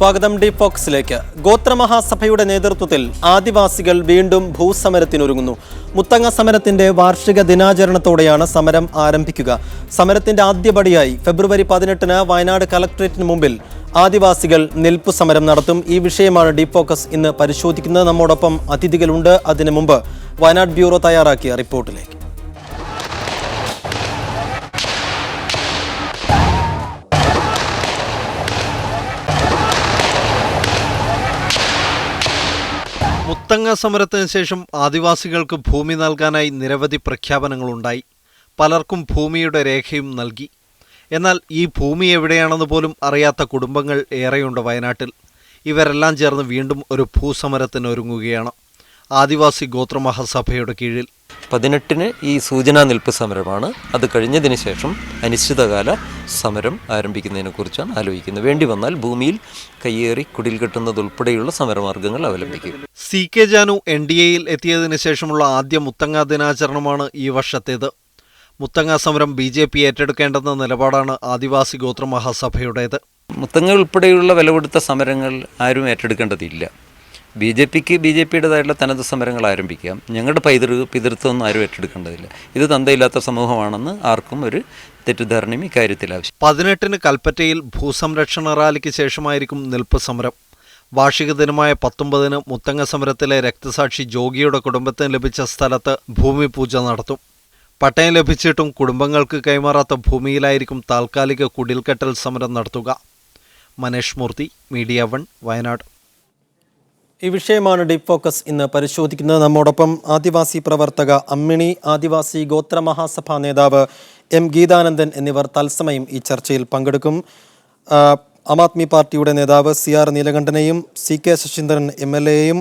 സ്വാഗതം ഡിഫോക്സിലേക്ക്. ഗോത്രമഹാസഭയുടെ നേതൃത്വത്തിൽ ആദിവാസികൾ വീണ്ടും ഭൂസമരത്തിനൊരുങ്ങുന്നു. മുത്തങ്ങ സമരത്തിന്റെ വാർഷിക ദിനാചരണത്തോടെയാണ് സമരം ആരംഭിക്കുക. സമരത്തിന്റെ ആദ്യപടിയായി ഫെബ്രുവരി 18 വയനാട് കളക്ടറേറ്റിന് മുമ്പിൽ ആദിവാസികൾ നിൽപ്പു സമരം നടത്തും. ഈ വിഷയമാണ് ഡിഫോക്കസ് ഇന്ന് പരിശോധിക്കുന്നത്. നമ്മോടൊപ്പം അതിഥികളുണ്ട്. അതിനു മുമ്പ് വയനാട് ബ്യൂറോ തയ്യാറാക്കിയ റിപ്പോർട്ടിലേക്ക്. മുത്തങ്ങ സമരത്തിന് ശേഷം ആദിവാസികൾക്ക് ഭൂമി നൽകാനായി നിരവധി പ്രഖ്യാപനങ്ങളുണ്ടായി. പലർക്കും ഭൂമിയുടെ രേഖയും നൽകി. എന്നാൽ ഈ ഭൂമി എവിടെയാണെന്ന് പോലും അറിയാത്ത കുടുംബങ്ങൾ ഏറെയുണ്ട് വയനാട്ടിൽ. ഇവരെല്ലാം ചേർന്ന് വീണ്ടും ഒരു ഭൂസമരത്തിനൊരുങ്ങുകയാണ് ആദിവാസി ഗോത്രമഹാസഭയുടെ കീഴിൽ. 18 ഈ സൂചനാ നിൽപ്പ് സമരമാണ്. അത് കഴിഞ്ഞതിന് ശേഷം അനിശ്ചിതകാല സമരം ആരംഭിക്കുന്നതിനെക്കുറിച്ചാണ് ആലോചിക്കുന്നത്. വേണ്ടി വന്നാൽ ഭൂമിയിൽ കയ്യേറി കുടിൽ കെട്ടുന്നതുൾപ്പെടെയുള്ള സമരമാർഗങ്ങൾ അവലംബിക്കും. CK ജാനു NDAയിൽ എത്തിയതിനു ശേഷമുള്ള ആദ്യ മുത്തങ്ങ ദിനാചരണമാണ് ഈ വർഷത്തേത്. മുത്തങ്ങ സമരം BJP ഏറ്റെടുക്കേണ്ടെന്ന നിലപാടാണ് ആദിവാസി ഗോത്രമഹാസഭയുടേത്. മുത്തങ്ങ ഉൾപ്പെടെയുള്ള വിലകൊടുത്ത സമരങ്ങൾ ആരും ഏറ്റെടുക്കേണ്ടതില്ല. BJPക്ക് BJPയുടേതായിട്ടുള്ള തനത് സമരങ്ങൾ ആരംഭിക്കാം. ഞങ്ങളുടെ പിതൃത്വമൊന്നും ആരും ഏറ്റെടുക്കേണ്ടതില്ല. ഇത് തന്തയില്ലാത്ത സമൂഹമാണെന്ന് ആർക്കും ഒരു തെറ്റിദ്ധാരണയും ഇക്കാര്യത്തിൽ ആവശ്യം. 18 കൽപ്പറ്റയിൽ ഭൂസംരക്ഷണ റാലിക്ക് ശേഷമായിരിക്കും നിൽപ്പ് സമരം. വാർഷിക ദിനമായ 19 മുത്തങ്ങ സമരത്തിലെ രക്തസാക്ഷി ജോഗിയുടെ കുടുംബത്തിന് ലഭിച്ച സ്ഥലത്ത് ഭൂമി പൂജ നടത്തും. പട്ടയം ലഭിച്ചിട്ടും കുടുംബങ്ങൾക്ക് കൈമാറാത്ത ഭൂമിയിലായിരിക്കും താൽക്കാലിക കുടിൽകെട്ടൽ സമരം നടത്തുക. മനേഷ് മൂർത്തി, മീഡിയ 1, വയനാട്. ഈ വിഷയമാണ് ഡിഫോക്കസ് ഇന്ന് പരിശോധിക്കുന്നത്. നമ്മോടൊപ്പം ആദിവാസി പ്രവർത്തക അമ്മിണി, ആദിവാസി ഗോത്രമഹാസഭാ നേതാവ് M ഗീതാനന്ദൻ എന്നിവർ തത്സമയം ഈ ചർച്ചയിൽ പങ്കെടുക്കും. ആം ആദ്മി പാർട്ടിയുടെ നേതാവ് CR നീലകണ്ഠനെയും CK ശശീന്ദ്രൻ MLAയെയും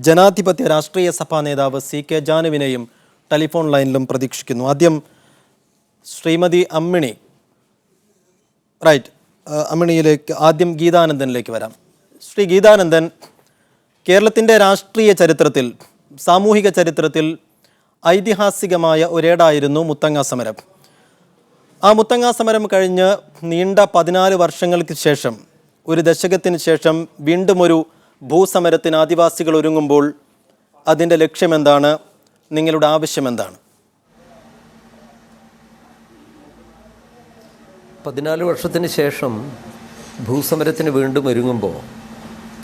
ജനാധിപത്യ രാഷ്ട്രീയ സഭാ നേതാവ് CK ജാനുവിനെയും ടെലിഫോൺ ലൈനിലും പ്രതീക്ഷിക്കുന്നു. ആദ്യം ശ്രീമതി അമ്മിണി. അമ്മിണിയിലേക്ക് ആദ്യം ഗീതാനന്ദനിലേക്ക് വരാം. ശ്രീ ഗീതാനന്ദൻ, കേരളത്തിൻ്റെ രാഷ്ട്രീയ ചരിത്രത്തിൽ, സാമൂഹിക ചരിത്രത്തിൽ ഐതിഹാസികമായ ഒരേടായിരുന്നു മുത്തങ്ങ സമരം. ആ മുത്തങ്ങ സമരം കഴിഞ്ഞ് നീണ്ട 14 വർഷങ്ങൾക്ക് ശേഷം, ഒരു ദശകത്തിന് ശേഷം വീണ്ടും ഒരു ഭൂസമരത്തിന് ആദിവാസികൾ ഒരുങ്ങുമ്പോൾ അതിൻ്റെ ലക്ഷ്യമെന്താണ്? നിങ്ങളുടെ ആവശ്യം എന്താണ്? 14 വർഷത്തിന് ശേഷം ഭൂസമരത്തിന് വീണ്ടും ഒരുങ്ങുമ്പോൾ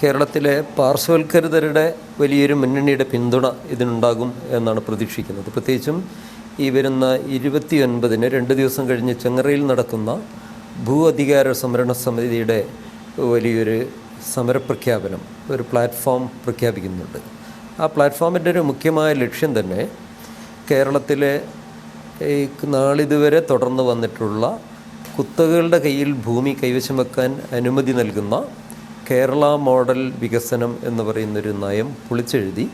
കേരളത്തിലെ പാർശ്വവൽക്കരിതരുടെ വലിയൊരു മുന്നണിയുടെ പിന്തുണ ഇതിനുണ്ടാകും എന്നാണ് പ്രതീക്ഷിക്കുന്നത്. പ്രത്യേകിച്ചും ഈ വരുന്ന 29-ന് 2 ദിവസം കഴിഞ്ഞ് ചെങ്ങറയിൽ നടക്കുന്ന ഭൂ അധികാര സംവരണ സമിതിയുടെ വലിയൊരു സമരപ്രഖ്യാപനം, ഒരു പ്ലാറ്റ്ഫോം പ്രഖ്യാപിക്കുന്നുണ്ട്. ആ പ്ലാറ്റ്ഫോമിൻ്റെ ഒരു മുഖ്യമായ ലക്ഷ്യം തന്നെ കേരളത്തിലെ നാളിതുവരെ തുടർന്ന് വന്നിട്ടുള്ള കുത്തകകളുടെ കയ്യിൽ ഭൂമി കൈവശം വെക്കാൻ അനുമതി നൽകുന്ന കേരള മോഡൽ വികസനം എന്ന് പറയുന്നൊരു നയം പൊളിച്ചെഴുതി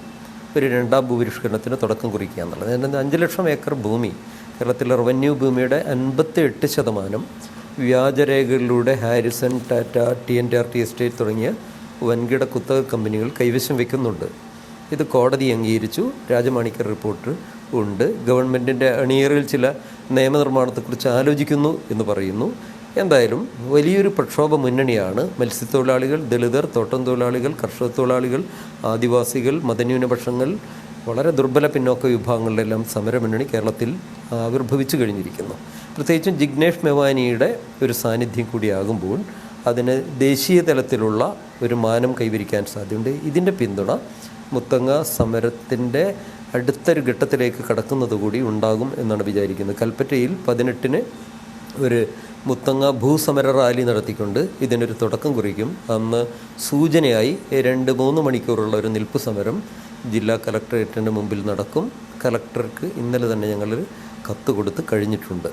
ഒരു 2ാം ഭൂപരിഷ്കരണത്തിന് തുടക്കം കുറിക്കുക എന്നുള്ളത്. 5 ലക്ഷം ഏക്കർ ഭൂമി, കേരളത്തിലെ റവന്യൂ ഭൂമിയുടെ 58% വ്യാജരേഖകളിലൂടെ ഹാരിസൺ, ടാറ്റ, TNT എസ്റ്റേറ്റ് തുടങ്ങിയ വൻകിട കുത്തക കമ്പനികൾ കൈവശം വയ്ക്കുന്നുണ്ട്. ഇത് കോടതി അംഗീകരിച്ചു. രാജമാണിക്യ റിപ്പോർട്ട് ഉണ്ട്. ഗവൺമെൻറ്റിൻ്റെ അണിയറിൽ ചില നിയമനിർമ്മാണത്തെക്കുറിച്ച് ആലോചിക്കുന്നു എന്ന് പറയുന്നു. എന്തായാലും വലിയൊരു പ്രക്ഷോഭ മുന്നണിയാണ് മത്സ്യത്തൊഴിലാളികൾ, ദളിതർ, തോട്ടം തൊഴിലാളികൾ, കർഷക തൊഴിലാളികൾ, ആദിവാസികൾ, മതന്യൂനപക്ഷങ്ങൾ, വളരെ ദുർബല പിന്നോക്ക വിഭാഗങ്ങളിലെല്ലാം സമരമുന്നണി കേരളത്തിൽ ആവിർഭവിച്ചു കഴിഞ്ഞിരിക്കുന്നു. പ്രത്യേകിച്ചും ജിഗ്നേഷ് മെവാനിയുടെ ഒരു സാന്നിധ്യം കൂടിയാകുമ്പോൾ അതിന് ദേശീയ തലത്തിലുള്ള ഒരു മാനം കൈവരിക്കാൻ സാധ്യതയുണ്ട്. ഇതിൻ്റെ പിന്തുണ മുത്തങ്ങ സമരത്തിൻ്റെ അടുത്തൊരു ഘട്ടത്തിലേക്ക് കടക്കുന്നത് കൂടി ഉണ്ടാകും എന്നാണ് വിചാരിക്കുന്നത്. കൽപ്പറ്റയിൽ 18-ന് ഒരു മുത്തങ്ങ ഭൂസമര റാലി നടത്തിക്കൊണ്ട് ഇതിനൊരു തുടക്കം കുറിക്കും. അന്ന് സൂചനയായി 2-3 മണിക്കൂറുള്ള ഒരു നിൽപ്പ് സമരം ജില്ലാ കളക്ടറേറ്റിൻ്റെ മുമ്പിൽ നടക്കും. കളക്ടർക്ക് ഇന്നലെ തന്നെ ഞങ്ങളൊരു കത്ത് കൊടുത്ത് കഴിഞ്ഞിട്ടുണ്ട്.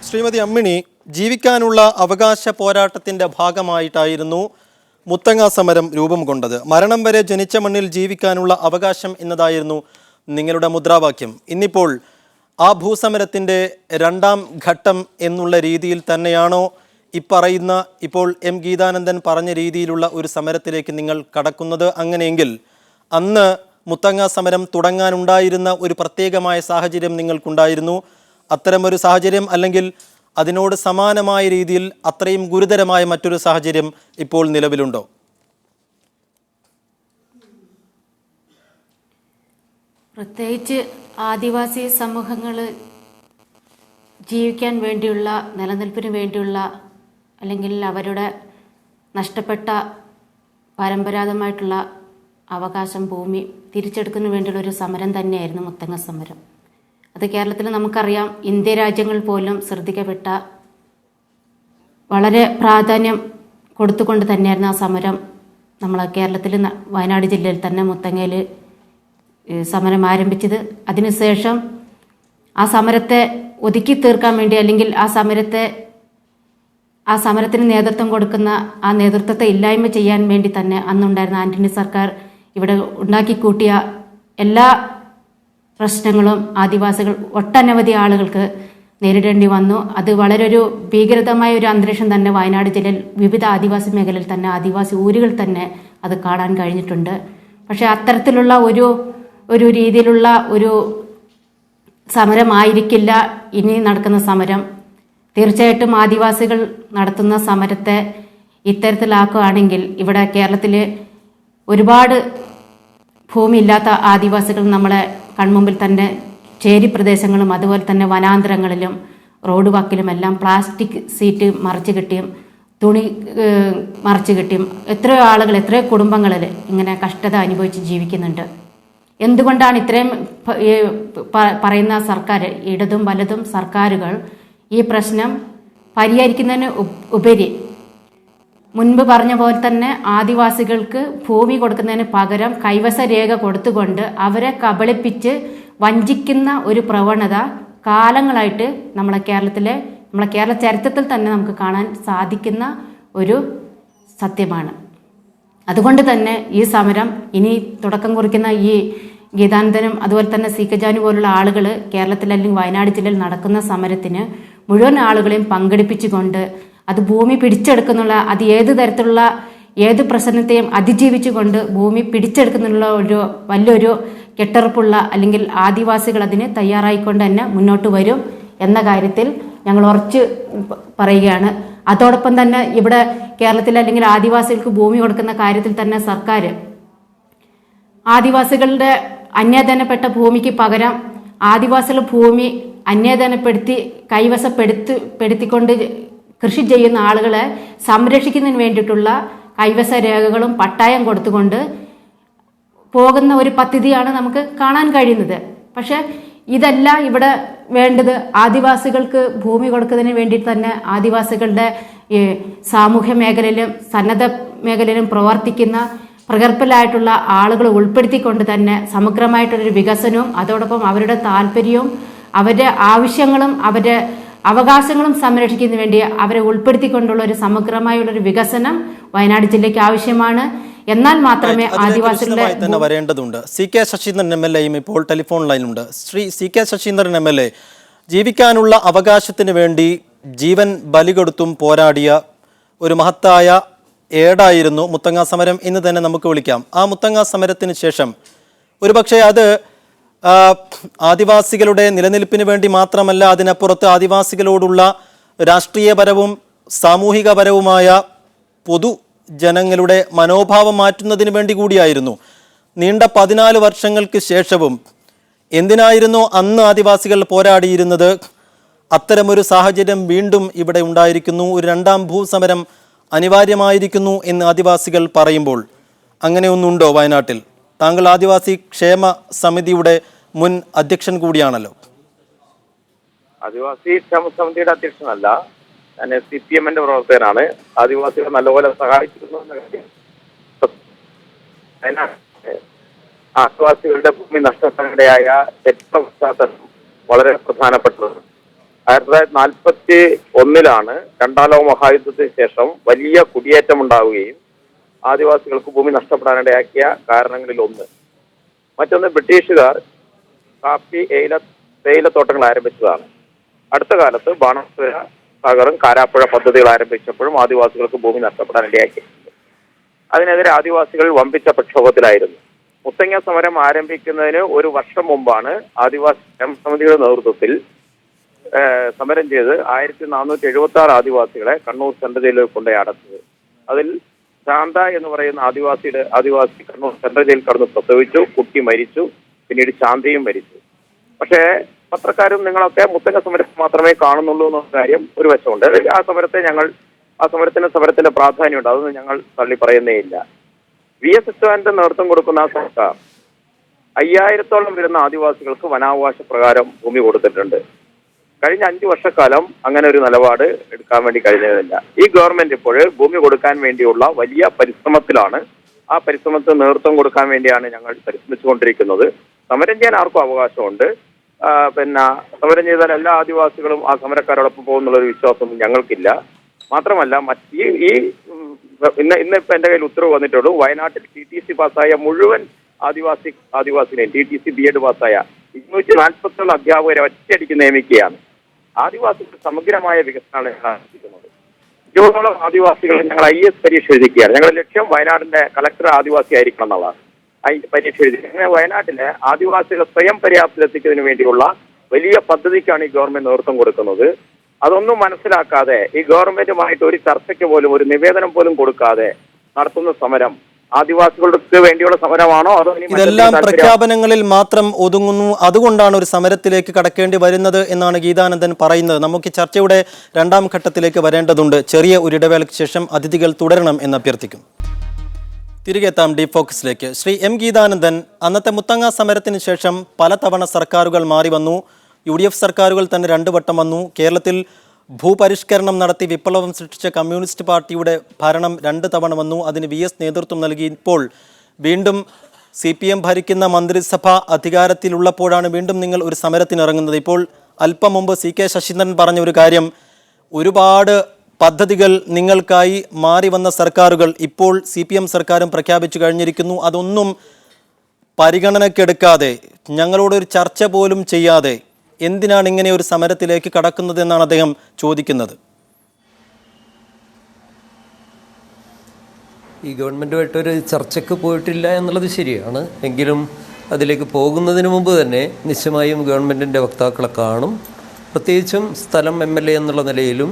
ശ്രീമതി അമ്മിണി, ജീവിക്കാനുള്ള അവകാശ പോരാട്ടത്തിൻ്റെ ഭാഗമായിട്ടായിരുന്നു മുത്തങ്ങ സമരം രൂപം കൊണ്ടത്. മരണം വരെ ജനിച്ച മണ്ണിൽ ജീവിക്കാനുള്ള അവകാശം എന്നതായിരുന്നു നിങ്ങളുടെ മുദ്രാവാക്യം. ഇന്നിപ്പോൾ ആ ഭൂസമരത്തിൻ്റെ 2ാം ഘട്ടം എന്നുള്ള രീതിയിൽ തന്നെയാണോ ഇപ്പോൾ M ഗീതാനന്ദൻ പറഞ്ഞ രീതിയിലുള്ള ഒരു സമരത്തിലേക്ക് നിങ്ങൾ കടക്കുന്നത്? അങ്ങനെയെങ്കിൽ അന്ന് മുത്തങ്ങ സമരം തുടങ്ങാനുണ്ടായിരുന്ന ഒരു പ്രത്യേകമായ സാഹചര്യം നിങ്ങൾക്കുണ്ടായിരുന്നു. അത്തരമൊരു സാഹചര്യം അല്ലെങ്കിൽ അതിനോട് സമാനമായ രീതിയിൽ അത്രയും ഗുരുതരമായ മറ്റൊരു സാഹചര്യം ഇപ്പോൾ നിലവിലുണ്ടോ? പ്രത്യേകിച്ച് ആദിവാസി സമൂഹങ്ങൾ ജീവിക്കാൻ വേണ്ടിയുള്ള, നിലനിൽപ്പിന് വേണ്ടിയുള്ള, അല്ലെങ്കിൽ അവരുടെ നഷ്ടപ്പെട്ട പരമ്പരാഗതമായിട്ടുള്ള അവകാശം, ഭൂമി തിരിച്ചെടുക്കുന്നതിന് വേണ്ടിയുള്ള ഒരു സമരം തന്നെയായിരുന്നു മുത്തങ്ങ സമരം. അത് കേരളത്തിൽ നമുക്കറിയാം, ഇന്ത്യ രാജ്യങ്ങൾ പോലും ശ്രദ്ധിക്കപ്പെട്ട, വളരെ പ്രാധാന്യം കൊടുത്തുകൊണ്ട് തന്നെയായിരുന്നു ആ സമരം നമ്മളെ കേരളത്തിൽ വയനാട് ജില്ലയിൽ തന്നെ മുത്തങ്ങയിൽ സമരം ആരംഭിച്ചത്. അതിനുശേഷം ആ സമരത്തെ ഒതുക്കി തീർക്കാൻ വേണ്ടി, അല്ലെങ്കിൽ ആ സമരത്തിന് നേതൃത്വം കൊടുക്കുന്ന ആ നേതൃത്വത്തെ ഇല്ലായ്മ ചെയ്യാൻ വേണ്ടി തന്നെ അന്നുണ്ടായിരുന്ന ആന്റണി സർക്കാർ ഇവിടെ ഉണ്ടാക്കിക്കൂട്ടിയ എല്ലാ പ്രശ്നങ്ങളും ആദിവാസികൾ, ഒട്ടനവധി ആളുകൾക്ക് നേരിടേണ്ടി വന്നു. അത് വളരെ ഒരു ഭീകരതമായ ഒരു അന്തരീക്ഷം തന്നെ വയനാട് ജില്ലയിൽ വിവിധ ആദിവാസി മേഖലയിൽ തന്നെ, ആദിവാസി ഊരുകൾ തന്നെ അത് കാണാൻ കഴിഞ്ഞിട്ടുണ്ട്. പക്ഷെ അത്തരത്തിലുള്ള ഒരു രീതിയിലുള്ള ഒരു സമരമായിരിക്കില്ല ഇനി നടക്കുന്ന സമരം. തീർച്ചയായിട്ടും ആദിവാസികൾ നടത്തുന്ന സമരത്തെ ഇത്തരത്തിലാക്കുകയാണെങ്കിൽ ഇവിടെ കേരളത്തിൽ ഒരുപാട് ഭൂമിയില്ലാത്ത ആദിവാസികൾ നമ്മളെ കൺമുമ്പിൽ തന്നെ ചേരി പ്രദേശങ്ങളും അതുപോലെ തന്നെ വനാന്തരങ്ങളിലും റോഡ് വക്കിലുമെല്ലാം പ്ലാസ്റ്റിക് സീറ്റ് മറച്ചു കെട്ടിയും തുണി മറച്ചു കെട്ടിയും എത്രയോ ആളുകൾ, എത്രയോ കുടുംബങ്ങളിൽ ഇങ്ങനെ കഷ്ടത അനുഭവിച്ച് ജീവിക്കുന്നുണ്ട്. എന്തുകൊണ്ടാണ് ഇത്രയും പറയുന്ന സർക്കാർ, ഇടതും വലതും സർക്കാരുകൾ ഈ പ്രശ്നം പരിഹരിക്കുന്നതിന് ഉപരി മുൻപ് പറഞ്ഞ പോലെ തന്നെ ആദിവാസികൾക്ക് ഭൂമി കൊടുക്കുന്നതിന് പകരം കൈവശ രേഖ കൊടുത്തുകൊണ്ട് അവരെ കബളിപ്പിച്ച് വഞ്ചിക്കുന്ന ഒരു പ്രവണത കാലങ്ങളായിട്ട് നമ്മളെ കേരള ചരിത്രത്തിൽ തന്നെ നമുക്ക് കാണാൻ സാധിക്കുന്ന ഒരു സത്യമാണ്. അതുകൊണ്ട് തന്നെ ഈ സമരം ഇനി തുടക്കം കുറിക്കുന്ന ഈ ഗീതാനന്ദനും അതുപോലെ തന്നെ സി കെ ജാനു പോലുള്ള ആളുകൾ കേരളത്തിൽ അല്ലെങ്കിൽ വയനാട് ജില്ലയിൽ നടക്കുന്ന സമരത്തിന് മുഴുവൻ ആളുകളെയും പങ്കെടുപ്പിച്ചുകൊണ്ട് അത് ഭൂമി പിടിച്ചെടുക്കുന്നുള്ള, അത് ഏത് തരത്തിലുള്ള ഏത് പ്രശ്നത്തെയും അതിജീവിച്ചുകൊണ്ട് ഭൂമി പിടിച്ചെടുക്കുന്നുള്ള ഒരു വലിയൊരു കെട്ടുറപ്പുള്ള, അല്ലെങ്കിൽ ആദിവാസികൾ അതിന് തയ്യാറായിക്കൊണ്ട് തന്നെ മുന്നോട്ട് വരും എന്ന കാര്യത്തിൽ ഞങ്ങൾ ഉറച്ച് പറയുകയാണ്. അതോടൊപ്പം തന്നെ ഇവിടെ കേരളത്തിൽ അല്ലെങ്കിൽ ആദിവാസികൾക്ക് ഭൂമി കൊടുക്കുന്ന കാര്യത്തിൽ തന്നെ സർക്കാർ ആദിവാസികളുടെ അന്യദാനപ്പെട്ട ഭൂമിക്ക് പകരം ആദിവാസികളുടെ ഭൂമി അന്യദാനപ്പെടുത്തി കൈവശപ്പെടുത്തിക്കൊണ്ട് കൃഷി ചെയ്യുന്ന ആളുകളെ സംരക്ഷിക്കുന്നതിന് വേണ്ടിയിട്ടുള്ള കൈവശ രേഖകളും പട്ടായം കൊടുത്തുകൊണ്ട് പോകുന്ന ഒരു പദ്ധതിയാണ് നമുക്ക് കാണാൻ കഴിയുന്നത്. പക്ഷെ ഇതല്ല ഇവിടെ വേണ്ടത്. ആദിവാസികൾക്ക് ഭൂമി കൊടുക്കുന്നതിന് വേണ്ടി തന്നെ ആദിവാസികളുടെ സാമൂഹ്യ മേഖലയിലും സന്നദ്ധ മേഖലയിലും പ്രവർത്തിക്കുന്ന പ്രഗത്ഭരായിട്ടുള്ള ആളുകൾ ഉൾപ്പെടുത്തിക്കൊണ്ട് തന്നെ സമഗ്രമായിട്ടുള്ളൊരു വികസനവും അതോടൊപ്പം അവരുടെ താല്പര്യവും അവരുടെ ആവശ്യങ്ങളും അവരുടെ അവകാശങ്ങളും സംരക്ഷിക്കുന്നതിന് വേണ്ടി അവരെ ഉൾപ്പെടുത്തിക്കൊണ്ടുള്ള ഒരു സമഗ്രമായുള്ളൊരു വികസനം വയനാട് ജില്ലയ്ക്ക് ആവശ്യമാണ്. എന്നാൽ മാത്രമേ ആദിവാസികളുടെ വരേണ്ടതുണ്ട്. സി കെ ശശീന്ദ്രൻ MLA ഇപ്പോൾ ടെലിഫോൺ ലൈനിലുണ്ട്. Shri C K Saseendran MLA, ജീവിക്കാനുള്ള അവകാശത്തിന് വേണ്ടി ജീവൻ ബലി കൊടുത്തും പോരാടിയ ഒരു മഹത്തായ ഏടായിരുന്നു മുത്തങ്ങ സമരം എന്ന് തന്നെ നമുക്ക് വിളിക്കാം. ആ മുത്തങ്ങ സമരത്തിന് ശേഷം ഒരുപക്ഷെ അത് ആദിവാസികളുടെ നിലനിൽപ്പിന് വേണ്ടി മാത്രമല്ല, അതിനപ്പുറത്ത് ആദിവാസികളോടുള്ള രാഷ്ട്രീയപരവും സാമൂഹികപരവുമായ പൊതുജനങ്ങളുടെ മനോഭാവം മാറ്റുന്നതിന് വേണ്ടി കൂടിയായിരുന്നു. നീണ്ട 14 വർഷങ്ങൾക്ക് ശേഷവും എന്തിനായിരുന്നു അന്ന് ആദിവാസികൾ പോരാടിയിരുന്നത്? അത്തരമൊരു സാഹചര്യം വീണ്ടും ഇവിടെ ഉണ്ടായിരിക്കുന്നു. ഒരു രണ്ടാം ഭൂസമരം അനിവാര്യമായിരിക്കുന്നു എന്ന് ആദിവാസികൾ പറയുമ്പോൾ അങ്ങനെയൊന്നുണ്ടോ വയനാട്ടിൽ? താങ്കൾ ആദിവാസി ക്ഷേമ സമിതിയുടെ മുൻ അധ്യക്ഷൻ കൂടിയാണല്ലോ. ആദിവാസി ക്ഷേമ സമിതിയുടെ അധ്യക്ഷനല്ല, ഞാൻ CPM-ന്റെ പ്രവർത്തകനാണ്. ആദിവാസികളെ നല്ലപോലെ സഹായിച്ചിരുന്നു എന്ന കാര്യം ആദിവാസികളുടെ ഭൂമി നഷ്ടപ്പെടാനിടയായ ചരിത്ര പശ്ചാത്തലം വളരെ പ്രധാനപ്പെട്ടത്. 1941 രണ്ടാം ലോക മഹായുദ്ധത്തിന് ശേഷം വലിയ കുടിയേറ്റം ഉണ്ടാവുകയും ആദിവാസികൾക്ക് ഭൂമി നഷ്ടപ്പെടാനിടയാക്കിയ കാരണങ്ങളിൽ ഒന്ന്. മറ്റൊന്ന്, ബ്രിട്ടീഷുകാർ കാപ്പി തേയിലത്തോട്ടങ്ങൾ ആരംഭിച്ചതാണ്. അടുത്ത കാലത്ത് ബാണാസുര സാഗറും കാരാപ്പുഴ പദ്ധതികൾ ആരംഭിച്ചപ്പോഴും ആദിവാസികൾക്ക് ഭൂമി നഷ്ടപ്പെടാനിടയാക്കിയിട്ടുണ്ട്. അതിനെതിരെ ആദിവാസികൾ വമ്പിച്ച പ്രക്ഷോഭത്തിലായിരുന്നു. മുത്തങ്ങ സമരം ആരംഭിക്കുന്നതിന് ഒരു വർഷം മുമ്പാണ് ആദിവാസി ക്ഷേമ സമിതിയുടെ നേതൃത്വത്തിൽ സമരം ചെയ്ത് 1476 ആദിവാസികളെ കണ്ണൂർ സെൻട്രൽ ജയിലിൽ കൊണ്ടുപോയി അടച്ചത്. അതിൽ ശാന്ത എന്ന് പറയുന്ന ആദിവാസി കണ്ണൂർ സെൻട്രൽ ജയിലിൽ കടന്ന് പ്രസവിച്ചു, കുട്ടി മരിച്ചു, പിന്നീട് ശാന്തയും മരിച്ചു. പക്ഷേ പത്രക്കാരും നിങ്ങളൊക്കെ മുത്തങ്ങ സമരത്തെ മാത്രമേ കാണുന്നുള്ളൂ എന്ന കാര്യം ഒരു വശമുണ്ട്. സമരത്തിന്റെ പ്രാധാന്യമുണ്ട്, അതൊന്നും ഞങ്ങൾ തള്ളി പറയുന്നേയില്ല. VS അച്യുതാനന്ദൻ നേതൃത്വം കൊടുക്കുന്ന ആ സർക്കാർ 5000-ഓളം വരുന്ന ആദിവാസികൾക്ക് വനാവകാശ പ്രകാരം ഭൂമി കൊടുത്തിട്ടുണ്ട്. കഴിഞ്ഞ 5 വർഷക്കാലം അങ്ങനെ ഒരു നിലപാട് എടുക്കാൻ വേണ്ടി കഴിഞ്ഞതില്ല. ഈ ഗവൺമെന്റ് ഇപ്പോൾ ഭൂമി കൊടുക്കാൻ വേണ്ടിയുള്ള വലിയ പരിശ്രമത്തിലാണ്. ആ പരിശ്രമത്തിന് നേതൃത്വം കൊടുക്കാൻ വേണ്ടിയാണ് ഞങ്ങൾ പരിശ്രമിച്ചുകൊണ്ടിരിക്കുന്നത്. സമരം ചെയ്യാൻ ആർക്കും അവകാശമുണ്ട്. സമരം ചെയ്താൽ എല്ലാ ആദിവാസികളും ആ സമരക്കാരോടൊപ്പം പോകുന്നുള്ളൊരു വിശ്വാസമൊന്നും ഞങ്ങൾക്കില്ല. മാത്രമല്ല ഇന്നിപ്പോ എന്റെ കയ്യിൽ ഉത്തരവ് വന്നിട്ടുള്ളൂ. വയനാട്ടിൽ TTC പാസ്സായ മുഴുവൻ ആദിവാസിനെയും TTC B.Ed പാസ്സായ 247 അധ്യാപകരെ ഒറ്റയടിക്ക് നിയമിക്കുകയാണ്. ആദിവാസികൾക്ക് സമഗ്രമായ വികസനമാണ് ഞങ്ങൾ ആരംഭിക്കുന്നത്. 20ഓളം ആദിവാസികൾ ഞങ്ങൾ IAS പരീക്ഷ എഴുതിക്കുകയാണ്. ഞങ്ങളുടെ ലക്ഷ്യം വയനാടിന്റെ കളക്ടർ ആദിവാസി ആയിരിക്കണം എന്നുള്ളതാണ്. പരീക്ഷ എഴുതി അങ്ങനെ വയനാട്ടിലെ ആദിവാസികളെ സ്വയം പര്യാപ്തത്തിലെത്തിക്കുന്നതിന് വേണ്ടിയുള്ള വലിയ പദ്ധതിക്കാണ് ഈ ഗവൺമെന്റ് നേതൃത്വം കൊടുക്കുന്നത്. അതൊന്നും മനസ്സിലാക്കാതെ ഈ ഗവൺമെന്റുമായിട്ട് ഒരു ചർച്ചയ്ക്ക് പോലും ഒരു നിവേദനം പോലും കൊടുക്കാതെ നടത്തുന്ന സമരം ആദിവാസികൾക്ക് വേണ്ടിയുള്ള സമരമാണോ അതോ ഇതെല്ലാം പ്രഖ്യാപനങ്ങളിൽ മാത്രം ഒതുങ്ങുന്നു, അതുകൊണ്ടാണ് ഒരു സമരത്തിലേക്ക് കടക്കേണ്ടി വരുന്നത് എന്നാണ് ഗീതാനന്ദൻ പറയുന്നത്. നമുക്ക് ചർച്ചയുടെ 2ാം ഘട്ടത്തിലേക്ക് വരേണ്ടതുണ്ട്. ചെറിയ ഒരു ഇടവേളയ്ക്ക് ശേഷം അതിഥികൾ തുടരണം എന്ന് അഭ്യർത്ഥിക്കും. തിരികെ എത്താം ഡീപ് ഫോക്കസിലേക്ക്. ശ്രീ M. ഗീതാനന്ദൻ, അന്നത്തെ മുത്തങ്ങ സമരത്തിന് ശേഷം പലതവണ സർക്കാരുകൾ മാറി വന്നു. UDF സർക്കാരുകൾ തന്നെ 2 വട്ടം വന്നു. കേരളത്തിൽ ഭൂപരിഷ്കരണം നടത്തി വിപ്ലവം സൃഷ്ടിച്ച കമ്മ്യൂണിസ്റ്റ് പാർട്ടിയുടെ ഭരണം 2 തവണ വന്നു. അതിന് VS നേതൃത്വം നൽകി. ഇപ്പോൾ വീണ്ടും CPM ഭരിക്കുന്ന മന്ത്രിസഭ അധികാരത്തിലുള്ളപ്പോഴാണ് വീണ്ടും നിങ്ങൾ ഒരു സമരത്തിനിറങ്ങുന്നത്. ഇപ്പോൾ അല്പം മുമ്പ് CK ശശീന്ദ്രൻ പറഞ്ഞ ഒരു കാര്യം, ഒരുപാട് പദ്ധതികൾ നിങ്ങൾക്കായി മാറി വന്ന സർക്കാരുകൾ ഇപ്പോൾ CPM സർക്കാരും പ്രഖ്യാപിച്ചു കഴിഞ്ഞിരിക്കുന്നു. അതൊന്നും പരിഗണനക്കെടുക്കാതെ, ഞങ്ങളോടൊരു ചർച്ച പോലും ചെയ്യാതെ എന്തിനാണ് ഇങ്ങനെ ഒരു സമരത്തിലേക്ക് കടക്കുന്നത് എന്നാണ് അദ്ദേഹം ചോദിക്കുന്നത്. ഈ ഗവൺമെൻറ്റുമായിട്ടൊരു ചർച്ചയ്ക്ക് പോയിട്ടില്ല എന്നുള്ളത് ശരിയാണ്. എങ്കിലും അതിലേക്ക് പോകുന്നതിന് മുമ്പ് തന്നെ നിശ്ചയമായും ഗവൺമെൻറ്റിൻ്റെ വക്താക്കളെ കാണും. പ്രത്യേകിച്ചും സ്ഥലം MLA എന്നുള്ള നിലയിലും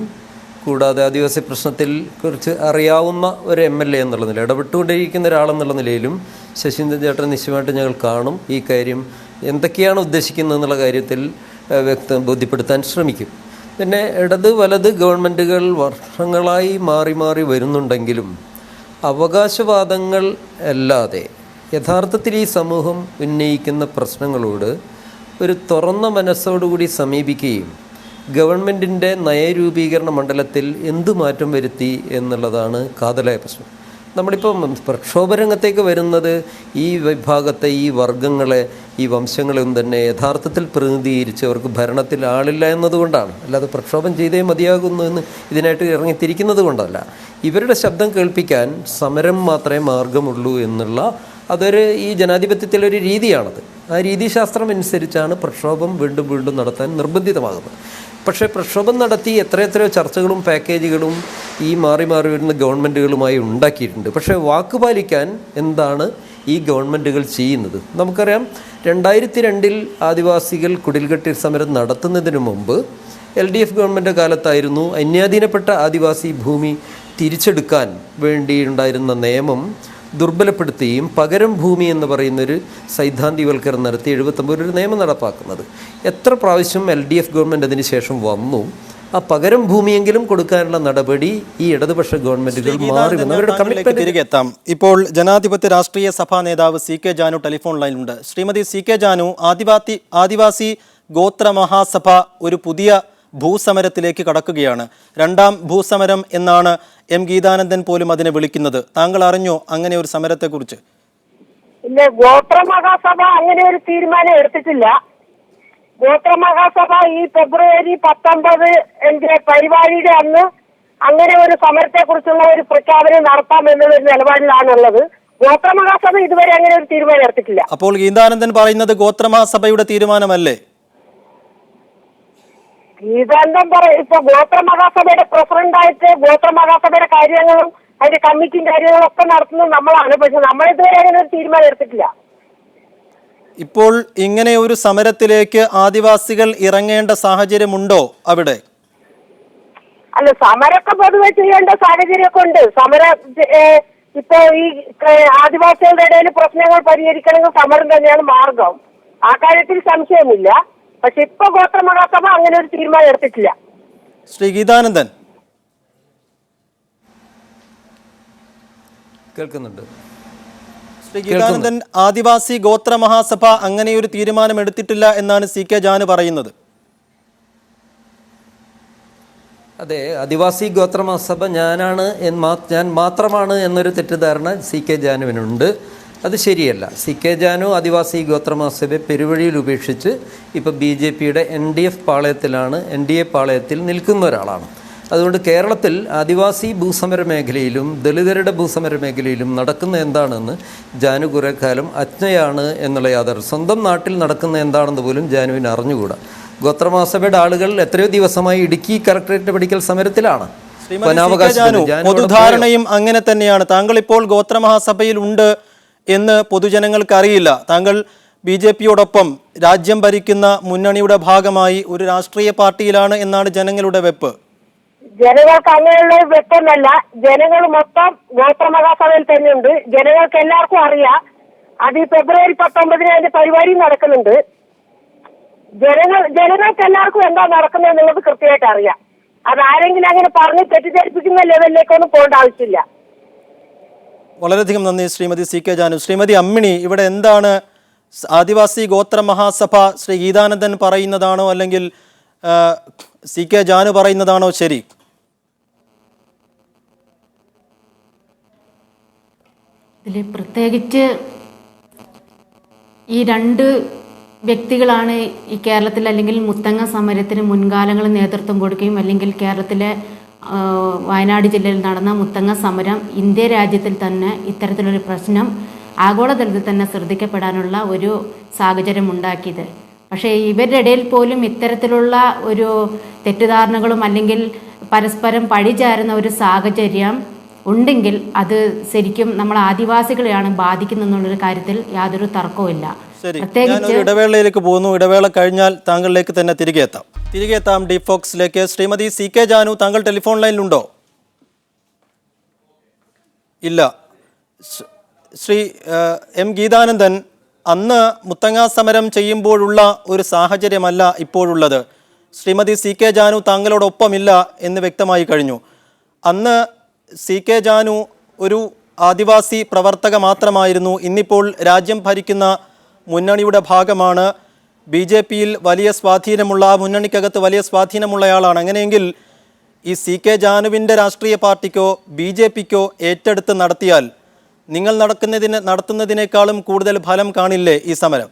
കൂടാതെ ആദിവാസി പ്രശ്നത്തിൽ കുറിച്ച് അറിയാവുന്ന ഒരു MLA എന്നുള്ള നില, ഇടപെട്ടുകൊണ്ടിരിക്കുന്ന ഒരാളെന്നുള്ള നിലയിലും ശശീന്ദ്രൻ ചേട്ടൻ നിശ്ചയമായിട്ട് ഞങ്ങൾ കാണും. ഈ കാര്യം എന്തൊക്കെയാണ് ഉദ്ദേശിക്കുന്നത് എന്നുള്ള കാര്യത്തിൽ ബോധ്യപ്പെടുത്താൻ ശ്രമിക്കും. പിന്നെ ഇടത് വലത് ഗവൺമെൻറ്റുകൾ വർഷങ്ങളായി മാറി മാറി വരുന്നുണ്ടെങ്കിലും അവകാശവാദങ്ങൾ അല്ലാതെ യഥാർത്ഥത്തിൽ ഈ സമൂഹം ഉന്നയിക്കുന്ന പ്രശ്നങ്ങളോട് ഒരു തുറന്ന മനസ്സോടുകൂടി സമീപിക്കുകയും ഗവൺമെൻറ്റിൻ്റെ നയരൂപീകരണ മണ്ഡലത്തിൽ എന്തു മാറ്റം വരുത്തി എന്നുള്ളതാണ് കാതലായ പ്രശ്നം. നമ്മളിപ്പം പ്രക്ഷോഭരംഗത്തേക്ക് വരുന്നത് ഈ വിഭാഗത്തെ, ഈ വർഗങ്ങളെ, ഈ വംശങ്ങളെയും തന്നെ യഥാർത്ഥത്തിൽ പ്രതിനിധീകരിച്ച് അവർക്ക് ഭരണത്തിൽ ആളില്ല എന്നതുകൊണ്ടാണ്. അല്ലാതെ പ്രക്ഷോഭം ചെയ്തേ മതിയാകുന്നു എന്ന് ഇതിനായിട്ട് ഇറങ്ങിത്തിരിക്കുന്നത് കൊണ്ടല്ല. ഇവരുടെ ശബ്ദം കേൾപ്പിക്കാൻ സമരം മാത്രമേ മാർഗമുള്ളൂ എന്നുള്ള ഈ ജനാധിപത്യത്തിലൊരു രീതിയാണത്. ആ രീതിശാസ്ത്രം അനുസരിച്ചാണ് പ്രക്ഷോഭം വീണ്ടും വീണ്ടും നടത്താൻ നിർബന്ധിതമാകുന്നത്. പക്ഷേ പ്രക്ഷോഭം നടത്തി എത്രയെത്രയോ ചർച്ചകളും പാക്കേജുകളും ഈ മാറി മാറി വരുന്ന ഗവൺമെൻറ്റുകളുമായി ഉണ്ടാക്കിയിട്ടുണ്ട്. പക്ഷേ വാക്ക് പാലിക്കാൻ എന്താണ് ഈ ഗവൺമെൻറ്റുകൾ ചെയ്യുന്നത്? നമുക്കറിയാം, 2002 ആദിവാസികൾ കുടിൽകെട്ടി സമരം നടത്തുന്നതിന് മുമ്പ് LDF ഗവൺമെൻറ് കാലത്തായിരുന്നു അന്യാധീനപ്പെട്ട ആദിവാസി ഭൂമി തിരിച്ചെടുക്കാൻ വേണ്ടിയുണ്ടായിരുന്ന നിയമം ദുർബലപ്പെടുത്തുകയും പകരം ഭൂമി എന്ന് പറയുന്നൊരു സൈദ്ധാന്തികവൽക്കരണം നടത്തി 79 ഒരു നിയമം നടപ്പാക്കുന്നത്. എത്ര പ്രാവശ്യം LDF ഗവൺമെൻറ് അതിന് ശേഷം വന്നു. ആ പകരം ഭൂമിയെങ്കിലും കൊടുക്കാനുള്ള നടപടി ഈ ഇടതുപക്ഷ ഗവൺമെൻറ്റുകൾ മാറി വന്നവരുടെ കമ്മിറ്റ്മെന്റ്. തിരികെ എത്താം. ഇപ്പോൾ ജനാധിപത്യ രാഷ്ട്രീയ സഭാ നേതാവ് CK ജാനു ടെലിഫോൺ ലൈനിലുണ്ട്. ശ്രീമതി CK ജാനു, ആദിവാസി ഗോത്ര മഹാസഭ ഒരു പുതിയ ഭൂസമരത്തിലേക്ക് കടക്കുകയാണ്. 2ാം ഭൂസമരം എന്നാണ് M. ഗീതാനന്ദൻ പോലും അതിനെ വിളിക്കുന്നത്. താങ്കൾ അറിഞ്ഞോ അങ്ങനെ ഒരു സമരത്തെക്കുറിച്ച്? ഇല്ല, ഗോത്ര മഹാസഭ അങ്ങനെ ഒരു തീരുമാനം എടുത്തിട്ടില്ല. ഗോത്ര മഹാസഭ ഈ ഫെബ്രുവരി 19 പരിപാടിയുടെ അന്ന് അങ്ങനെ ഒരു സമരത്തെ കുറിച്ചുള്ള ഒരു പ്രഖ്യാപനം നടത്താം എന്നുള്ള നിലപാടിലാണുള്ളത്. ഗോത്ര മഹാസഭ ഇതുവരെ അങ്ങനെ ഒരു തീരുമാനം എടുത്തിട്ടില്ല. അപ്പോൾ ഗീതാനന്ദൻ പറയുന്നത് ഗോത്ര മഹാസഭയുടെ തീരുമാനമല്ലേ? ഗീതാനന്ദൻ ഇപ്പൊ ഗോത്ര മഹാസഭയുടെ പ്രസിഡന്റായിട്ട് ഗോത്ര മഹാസഭയുടെ കാര്യങ്ങളും അതിന്റെ കമ്മിറ്റിയും കാര്യങ്ങളും ഒക്കെ നടത്തുന്നത് നമ്മളാണ്. പക്ഷെ നമ്മളിതുവരെ അങ്ങനെ ഒരു തീരുമാനം എടുത്തിട്ടില്ല. ഇപ്പോൾ ഇങ്ങനെ ഒരു സമരത്തിലേക്ക് ആദിവാസികൾ ഇറങ്ങേണ്ട സാഹചര്യമുണ്ടോ അവിടെ? അല്ല, സമരമൊക്കെ പൊതുവെ ചെയ്യേണ്ട സാഹചര്യമൊക്കെ ഉണ്ട്. ഇപ്പൊ ഈ ആദിവാസികളുടെ ഇടയിൽ പ്രശ്നങ്ങൾ പരിഹരിക്കണമെങ്കിൽ സമരം തന്നെയാണ് മാർഗം. ആ കാര്യത്തിൽ സംശയമില്ല. പക്ഷെ ഇപ്പൊ ഗോത്ര മഹാസഭ അങ്ങനെ ഒരു തീരുമാനം എടുത്തിട്ടില്ല. ശ്രീ ഗീതാനന്ദൻ കേൾക്കുന്നുണ്ട്. ശ്രീ ഗീതാനന്ദൻ, ആദിവാസി ഗോത്ര മഹാസഭ അങ്ങനെ ഒരു തീരുമാനം എടുത്തിട്ടില്ല എന്നാണ് CK ജാനു പറയുന്നത്. അതെ, ആദിവാസി ഗോത്രമഹാസഭ ഞാൻ മാത്രമാണ് എന്നൊരു തെറ്റിദ്ധാരണ CK ജാനുവിനുണ്ട്. അത് ശരിയല്ല. CK ജാനു ആദിവാസി ഗോത്രമഹാസഭയെ പെരുവഴിയിൽ ഉപേക്ഷിച്ച് ഇപ്പോൾ BJPയുടെ NDA പാളയത്തിൽ നിൽക്കുന്ന ഒരാളാണ്. അതുകൊണ്ട് കേരളത്തിൽ ആദിവാസി ഭൂസമര മേഖലയിലും ദളിതരുടെ ഭൂസമര മേഖലയിലും നടക്കുന്ന എന്താണെന്ന് ജാനു കുറേ കാലം അജ്ഞയാണ് എന്നുള്ള യാഥാർത്ഥ്യം. സ്വന്തം നാട്ടിൽ നടക്കുന്ന എന്താണെന്ന് പോലും ജാനുവിന് അറിഞ്ഞുകൂടാ. ഗോത്രമഹാസഭയുടെ ആളുകൾ എത്രയോ ദിവസമായി ഇടുക്കി കളക്ടറേറ്റ് പഠിക്കൽ സമരത്തിലാണ്. പൊതുധാരണയും അങ്ങനെ തന്നെയാണ്. താങ്കൾ ഇപ്പോൾ ഗോത്രമഹാസഭയിൽ ഉണ്ട് എന്ന് പൊതുജനങ്ങൾക്ക് അറിയില്ല. താങ്കൾ BJPയോടൊപ്പം രാജ്യം ഭരിക്കുന്ന മുന്നണിയുടെ ഭാഗമായി ഒരു രാഷ്ട്രീയ പാർട്ടിയിലാണ് എന്നാണ് ജനങ്ങളുടെ വെപ്പ്. ജനങ്ങൾക്ക് അങ്ങനെയുള്ള വെപ്പൊന്നല്ല. ജനങ്ങൾ മൊത്തം ഗോത്രമഹാസഭയിൽ തന്നെയുണ്ട്. ജനങ്ങൾക്ക് എല്ലാവർക്കും അറിയാം. അത് ഈ ഫെബ്രുവരി 19 അതിന്റെ പരിപാടി നടക്കുന്നുണ്ട്. ജനങ്ങൾക്ക് എല്ലാവർക്കും എന്താ നടക്കുന്നത് എന്നുള്ളത് കൃത്യമായിട്ട് അറിയാം. അത് ആരെങ്കിലും അങ്ങനെ പറഞ്ഞ് തെറ്റിദ്ധരിപ്പിക്കുന്ന ലെവലിലേക്കൊന്നും പോകേണ്ട ആവശ്യമില്ല. വളരെയധികം നന്ദി ശ്രീമതി CK ജാനു. ശ്രീമതി അമ്മിണി, ഇവിടെ എന്താണ് ആദിവാസി ഗോത്ര മഹാസഭ ശ്രീ ഗീതാനന്ദൻ പറയുന്നതാണോ അല്ലെങ്കിൽ CK ജാനു പറയുന്നതാണോ ശരി? ഇതിൽ പ്രത്യേകിച്ച് ഈ രണ്ട് വ്യക്തികളാണ് ഈ കേരളത്തിൽ അല്ലെങ്കിൽ മുത്തങ്ങ സമരത്തിന് മുൻകാലങ്ങളിൽ നേതൃത്വം കൊടുക്കുകയും അല്ലെങ്കിൽ കേരളത്തിലെ വയനാട് ജില്ലയിൽ നടന്ന മുത്തങ്ങ സമരം ഇന്ത്യ രാജ്യത്തിൽ തന്നെ ഇത്തരത്തിലൊരു പ്രശ്നം ആഗോളതലത്തിൽ തന്നെ ശ്രദ്ധിക്കപ്പെടാനുള്ള ഒരു സാഹചര്യം ഉണ്ടാക്കിയത്. പക്ഷേ ഇവരുടെ ഇടയിൽ പോലും ഇത്തരത്തിലുള്ള ഒരു തെറ്റിദ്ധാരണകളും അല്ലെങ്കിൽ പരസ്പരം പഴിചാരുന്ന ഒരു സാഹചര്യം ഉണ്ടെങ്കിൽ അത് ശരിക്കും നമ്മൾ ആദിവാസികളെയാണ് ബാധിക്കുന്നെന്നുള്ളൊരു കാര്യത്തിൽ യാതൊരു തർക്കവുമില്ല. ഞാനൊരു ഇടവേളയിലേക്ക് പോകുന്നു. ഇടവേള കഴിഞ്ഞാൽ താങ്കളിലേക്ക് തന്നെ തിരികെ എത്താം ഡീപ് ഫോക്സിലേക്ക്. ശ്രീമതി CK ജാനു, താങ്കൾ ടെലിഫോൺ ലൈനിലുണ്ടോ? ഇല്ല. ശ്രീ M ഗീതാനന്ദൻ, അന്ന് മുത്തങ്ങ സമരം ചെയ്യുമ്പോഴുള്ള ഒരു സാഹചര്യമല്ല ഇപ്പോഴുള്ളത്. ശ്രീമതി CK ജാനു താങ്കളോടൊപ്പമില്ല എന്ന് വ്യക്തമായി കഴിഞ്ഞു. അന്ന് CK ജാനു ഒരു ആദിവാസി പ്രവർത്തക മാത്രമായിരുന്നു. ഇന്നിപ്പോൾ രാജ്യം ഭരിക്കുന്ന മുന്നണിയുടെ ഭാഗമാണ്. BJPയിൽ വലിയ സ്വാധീനമുള്ള, ആ മുന്നണിക്കകത്ത് വലിയ സ്വാധീനമുള്ളയാളാണ്. അങ്ങനെയെങ്കിൽ ഈ CK ജാനുവിൻ്റെ രാഷ്ട്രീയ പാർട്ടിക്കോ BJPക്കോ ഏറ്റെടുത്ത് നടത്തിയാൽ നിങ്ങൾ നടത്തുന്നതിനേക്കാളും കൂടുതൽ ഫലം കാണില്ലേ ഈ സമരം?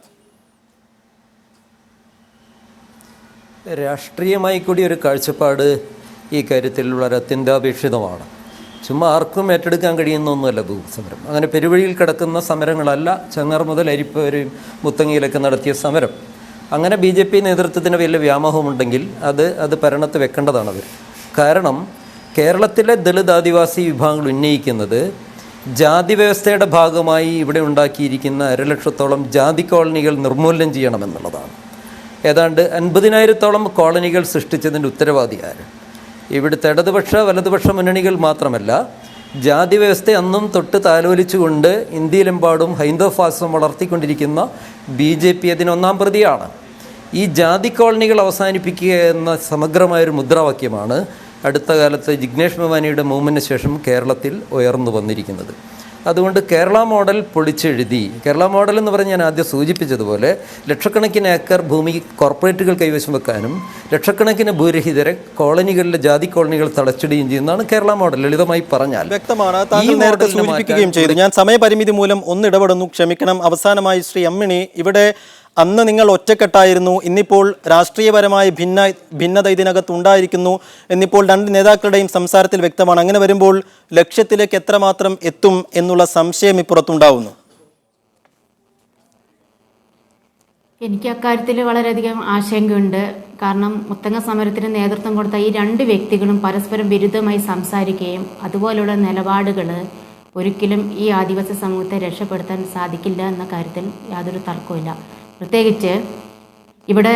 രാഷ്ട്രീയമായി കൂടി ഒരു കാഴ്ചപ്പാട് ഈ കാര്യത്തിൽ വളരെ അത്യന്താപേക്ഷിതമാണ്. ചുമ്മാ ആർക്കും ഏറ്റെടുക്കാൻ കഴിയുന്ന ഒന്നുമല്ല ഭൂസമരം. അങ്ങനെ പെരുവഴിയിൽ കിടക്കുന്ന സമരങ്ങളല്ല ചെങ്ങർ മുതൽ അരിപ്പ് വരെ മുത്തങ്ങയിലൊക്കെ നടത്തിയ സമരം. അങ്ങനെ BJP നേതൃത്വത്തിന് വലിയ വ്യാമോഹമുണ്ടെങ്കിൽ അത് ഭരണത്ത് വെക്കേണ്ടതാണ് അവർ. കാരണം കേരളത്തിലെ ദളിത് ആദിവാസി വിഭാഗങ്ങൾ ഉന്നയിക്കുന്നത് ജാതി വ്യവസ്ഥയുടെ ഭാഗമായി ഇവിടെ ഉണ്ടാക്കിയിരിക്കുന്ന 1.5 ലക്ഷത്തോളം ജാതി കോളനികൾ നിർമൂലനം ചെയ്യണമെന്നുള്ളതാണ്. ഏതാണ്ട് 50,000-ഓളം കോളനികൾ സൃഷ്ടിച്ചതിൻ്റെ ഉത്തരവാദിയാര്? ഇവിടുത്തെ ഇടതുപക്ഷ വലതുപക്ഷ മുന്നണികൾ മാത്രമല്ല, ജാതി വ്യവസ്ഥ അന്നും തൊട്ട് താലോലിച്ചുകൊണ്ട് ഇന്ത്യയിലെമ്പാടും ഹൈന്ദവ ഫാസിസം വളർത്തിക്കൊണ്ടിരിക്കുന്ന BJP അതിനൊന്നാം പ്രതിയാണ്. ഈ ജാതി കോളനികൾ അവസാനിപ്പിക്കുക എന്ന സമഗ്രമായൊരു മുദ്രാവാക്യമാണ് അടുത്ത കാലത്ത് ജിഗ്നേഷ് മെവാനിയുടെ മൂവ്മെൻറ്റിന് ശേഷം കേരളത്തിൽ ഉയർന്നു വന്നിരിക്കുന്നത്. അതുകൊണ്ട് കേരള മോഡൽ പൊളിച്ചെഴുതി, കേരള മോഡൽ എന്ന് പറഞ്ഞ് ഞാൻ ആദ്യം സൂചിപ്പിച്ചതുപോലെ ലക്ഷക്കണക്കിന് ഏക്കർ ഭൂമി കോർപ്പറേറ്റുകൾ കൈവശം വെക്കാനും ലക്ഷക്കണക്കിന് ഭൂരഹിതരെ കോളനികളിലെ ജാതി കോളനികൾ തളച്ചിടുകയും ചെയ്യുന്നതാണ് കേരള മോഡൽ. ലളിതമായി പറഞ്ഞാൽ വ്യക്തമാണ്. താങ്കൾ നേരത്തെ സൂചിപ്പിക്കുകയും ചെയ്തു. ഞാൻ സമയപരിമിതി മൂലം ഒന്നിടപെടുന്നു, ക്ഷമിക്കണം. അവസാനമായി ശ്രീ അമ്മിണി, ഇവിടെ അന്ന് നിങ്ങൾ ഒറ്റക്കെട്ടായിരുന്നു. ഇന്നിപ്പോൾ രാഷ്ട്രീയപരമായ ഭിന്നത ഇതിനകത്ത് ഉണ്ടായിരിക്കുന്നു എന്നിപ്പോൾ രണ്ട് നേതാക്കളുടെയും സംസാരത്തിൽ വ്യക്തമാണ്. അങ്ങനെ വരുമ്പോൾ ലക്ഷ്യത്തിലേക്ക് എത്രമാത്രം എത്തും എന്നുള്ള സംശയം ഇപ്പുറത്തുണ്ടാവുന്നു. എനിക്ക് അക്കാര്യത്തിൽ വളരെയധികം ആശങ്കയുണ്ട്. കാരണം മുത്തങ്ങ സമരത്തിന് നേതൃത്വം കൊടുത്ത ഈ രണ്ട് വ്യക്തികളും പരസ്പരം വിരുദ്ധമായി സംസാരിക്കുകയും അതുപോലുള്ള നിലപാടുകൾ ഒരിക്കലും ഈ ആദിവാസി സമൂഹത്തെ രക്ഷപ്പെടുത്താൻ സാധിക്കില്ല എന്ന കാര്യത്തിൽ യാതൊരു തർക്കവുമില്ല. പ്രത്യേകിച്ച് ഇവിടെ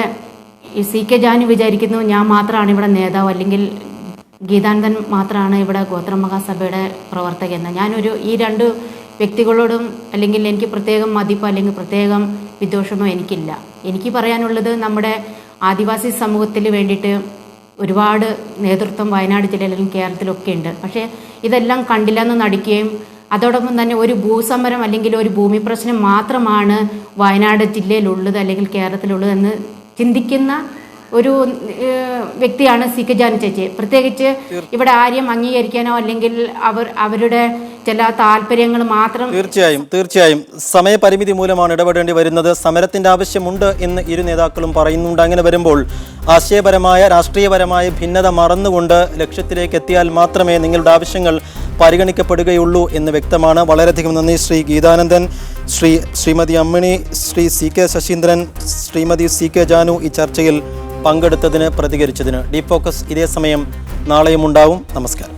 ഈ CK ജാനു വിചാരിക്കുന്നു ഞാൻ മാത്രമാണ് ഇവിടെ നേതാവ്, അല്ലെങ്കിൽ ഗീതാനന്ദൻ മാത്രമാണ് ഇവിടെ ഗോത്രമഹാസഭയുടെ പ്രവർത്തകയെന്ന്. ഈ രണ്ട് വ്യക്തികളോടും അല്ലെങ്കിൽ എനിക്ക് പ്രത്യേകം മതിപ്പോ അല്ലെങ്കിൽ പ്രത്യേകം വിദ്വേഷമോ എനിക്കില്ല. എനിക്ക് പറയാനുള്ളത് നമ്മുടെ ആദിവാസി സമൂഹത്തിന് വേണ്ടിയിട്ട് ഒരുപാട് നേതൃത്വം വയനാട് ജില്ലയിൽ അല്ലെങ്കിൽ കേരളത്തിലൊക്കെ ഉണ്ട്. പക്ഷേ ഇതെല്ലാം കണ്ടില്ലെന്ന് നടിക്കുകയും അതോടൊപ്പം തന്നെ ഒരു ഭൂസമരം അല്ലെങ്കിൽ ഒരു ഭൂമി പ്രശ്നം മാത്രമാണ് വയനാട് ജില്ലയിലുള്ളത് അല്ലെങ്കിൽ കേരളത്തിലുള്ളതെന്ന് ചിന്തിക്കുന്ന ഒരു വ്യക്തിയാണ് CK ജാനു ചേച്ചി. പ്രത്യേകിച്ച് ഇവിടെ ആരെയും അംഗീകരിക്കാനോ അല്ലെങ്കിൽ അവരുടെ ചില താല്പര്യങ്ങൾ മാത്രം. തീർച്ചയായും സമയപരിമിതി മൂലമാണ് ഇടപെടേണ്ടി വരുന്നത്. സമരത്തിന്റെ ആവശ്യമുണ്ട് എന്ന് ഇരു നേതാക്കളും പറയുന്നുണ്ട്. അങ്ങനെ വരുമ്പോൾ ആശയപരമായ രാഷ്ട്രീയപരമായ ഭിന്നത മറന്നുകൊണ്ട് ലക്ഷ്യത്തിലേക്ക് എത്തിയാൽ മാത്രമേ നിങ്ങളുടെ ആവശ്യങ്ങൾ പരിഗണിക്കപ്പെടുകയുള്ളൂ എന്ന് വ്യക്തമാണ്. വളരെയധികം നന്ദി ശ്രീ ഗീതാനന്ദൻ, ശ്രീമതി അമ്മിണി, ശ്രീ CK ശശീന്ദ്രൻ, ശ്രീമതി CK ജാനു ഈ ചർച്ചയിൽ പങ്കെടുത്തതിന്, പ്രതികരിച്ചതിന്. ഡീപ് ഫോക്കസ് ഇതേ സമയം നാളെയും ഉണ്ടാവും. നമസ്കാരം.